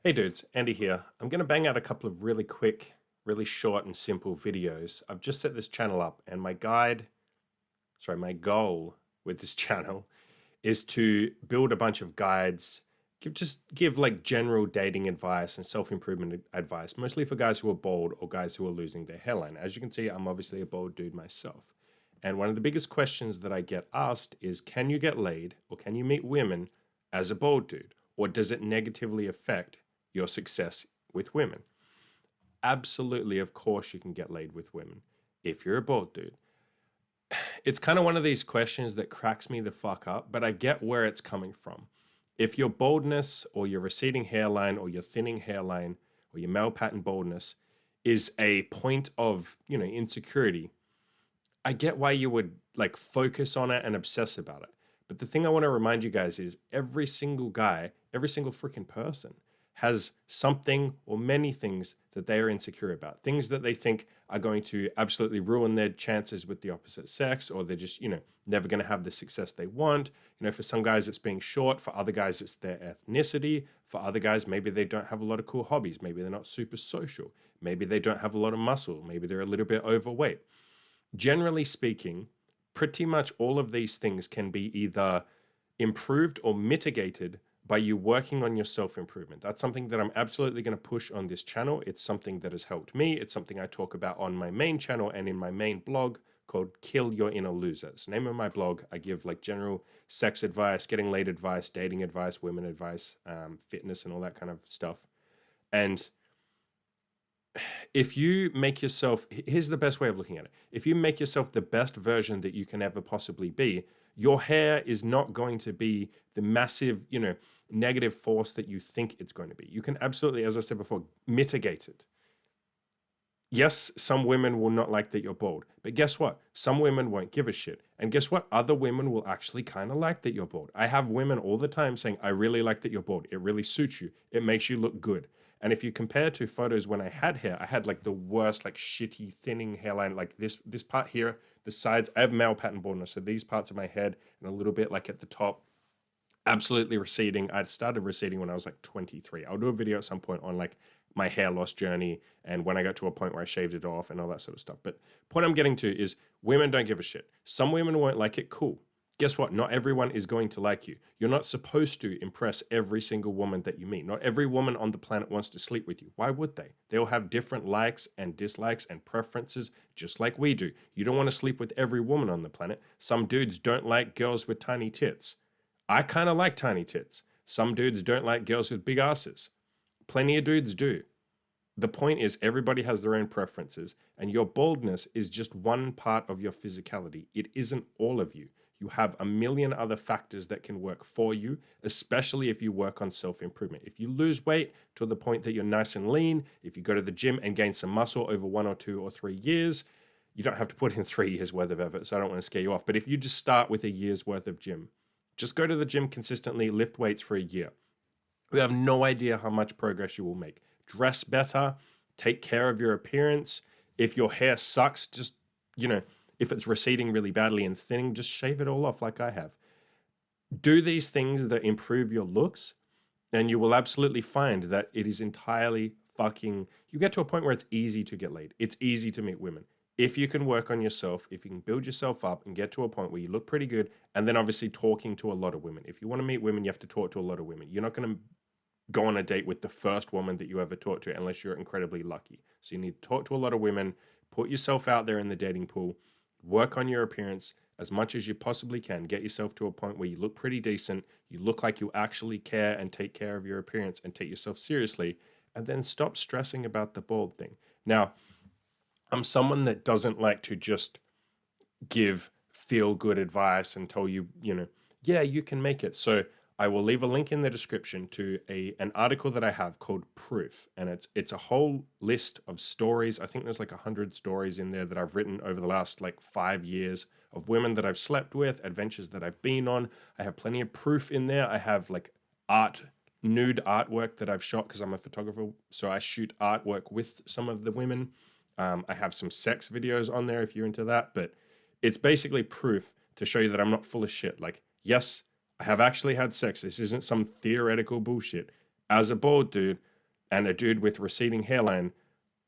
Hey dudes, Andy here. I'm going to bang out a couple of really quick, really short and simple videos. I've just set this channel up and my goal with this channel is to build a bunch of guides, give like general dating advice and self-improvement advice, mostly for guys who are bald or guys who are losing their hairline. As you can see, I'm obviously a bald dude myself. And one of the biggest questions that I get asked is, can you get laid or can you meet women as a bald dude? Or does it negatively affect your success with women? Absolutely, of course, you can get laid with women if you're a bald dude. It's kind of one of these questions that cracks me the fuck up, but I get where it's coming from. If your baldness or your receding hairline or your thinning hairline or your male pattern baldness is a point of, insecurity, I get why you would like focus on it and obsess about it. But the thing I want to remind you guys is every single guy, every single freaking person has something or many things that they are insecure about. Things that they think are going to absolutely ruin their chances with the opposite sex, or they're just, never going to have the success they want. For some guys, it's being short. For other guys, it's their ethnicity. For other guys, maybe they don't have a lot of cool hobbies. Maybe they're not super social. Maybe they don't have a lot of muscle. Maybe they're a little bit overweight. Generally speaking, pretty much all of these things can be either improved or mitigated by you working on your self-improvement. That's something that I'm absolutely going to push on this channel. It's something that has helped me. It's something I talk about on my main channel and in my main blog called Kill Your Inner Loser. It's the name of my blog. I give like general sex advice, getting laid advice, dating advice, women advice, fitness and all that kind of stuff. And if you make yourself, here's the best way of looking at it. If you make yourself the best version that you can ever possibly be, your hair is not going to be the massive, negative force that you think it's going to be. You can absolutely, as I said before, mitigate it. Yes, some women will not like that you're bald, but guess what? Some women won't give a shit. And guess what? Other women will actually kind of like that you're bald. I have women all the time saying, I really like that you're bald. It really suits you. It makes you look good. And if you compare to photos when I had hair, I had like the worst, like shitty thinning hairline, like this part here, the sides. I have male pattern baldness, so these parts of my head and a little bit like at the top, absolutely receding. I started receding when I was like 23. I'll do a video at some point on like my hair loss journey and when I got to a point where I shaved it off and all that sort of stuff. But point I'm getting to is women don't give a shit. Some women won't like it. Cool. Guess what? Not everyone is going to like you. You're not supposed to impress every single woman that you meet. Not every woman on the planet wants to sleep with you. Why would they? They'll have different likes and dislikes and preferences, just like we do. You don't want to sleep with every woman on the planet. Some dudes don't like girls with tiny tits. I kind of like tiny tits. Some dudes don't like girls with big asses. Plenty of dudes do. The point is, everybody has their own preferences, and your baldness is just one part of your physicality. It isn't all of you. You have a million other factors that can work for you, especially if you work on self-improvement. If you lose weight to the point that you're nice and lean, if you go to the gym and gain some muscle over 1 or 2 or 3 years, you don't have to put in 3 years worth of effort, so I don't want to scare you off. But if you just start with a year's worth of gym, just go to the gym consistently, lift weights for a year. You have no idea how much progress you will make. Dress better, take care of your appearance. If your hair sucks, just, if it's receding really badly and thinning, just shave it all off like I have. Do these things that improve your looks, and you will absolutely find that it is entirely fucking. You get to a point where it's easy to get laid. It's easy to meet women. If you can work on yourself, if you can build yourself up and get to a point where you look pretty good, and then obviously talking to a lot of women. If you want to meet women, you have to talk to a lot of women. You're not going to go on a date with the first woman that you ever talk to unless you're incredibly lucky. So you need to talk to a lot of women, put yourself out there in the dating pool, work on your appearance as much as you possibly can. Get yourself to a point where you look pretty decent, you look like you actually care and take care of your appearance and take yourself seriously, and then stop stressing about the bald thing. Now, I'm someone that doesn't like to just give feel good advice and tell you, yeah, you can make it. So I will leave a link in the description to an article that I have called Proof, and it's a whole list of stories. I think there's like 100 stories in there that I've written over the last like 5 years of women that I've slept with, adventures that I've been on. I have plenty of proof in there. I have like nude artwork that I've shot because I'm a photographer, so I shoot artwork with some of the women. I have some sex videos on there if you're into that, but it's basically proof to show you that I'm not full of shit. Like, yes, I have actually had sex. This isn't some theoretical bullshit. As a bald dude, and a dude with receding hairline,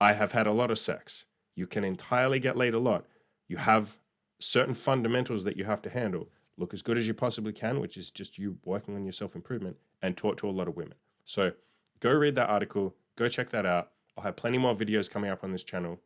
I have had a lot of sex. You can entirely get laid a lot. You have certain fundamentals that you have to handle. Look as good as you possibly can, which is just you working on your self-improvement, and talk to a lot of women. So go read that article. Go check that out. I'll have plenty more videos coming up on this channel.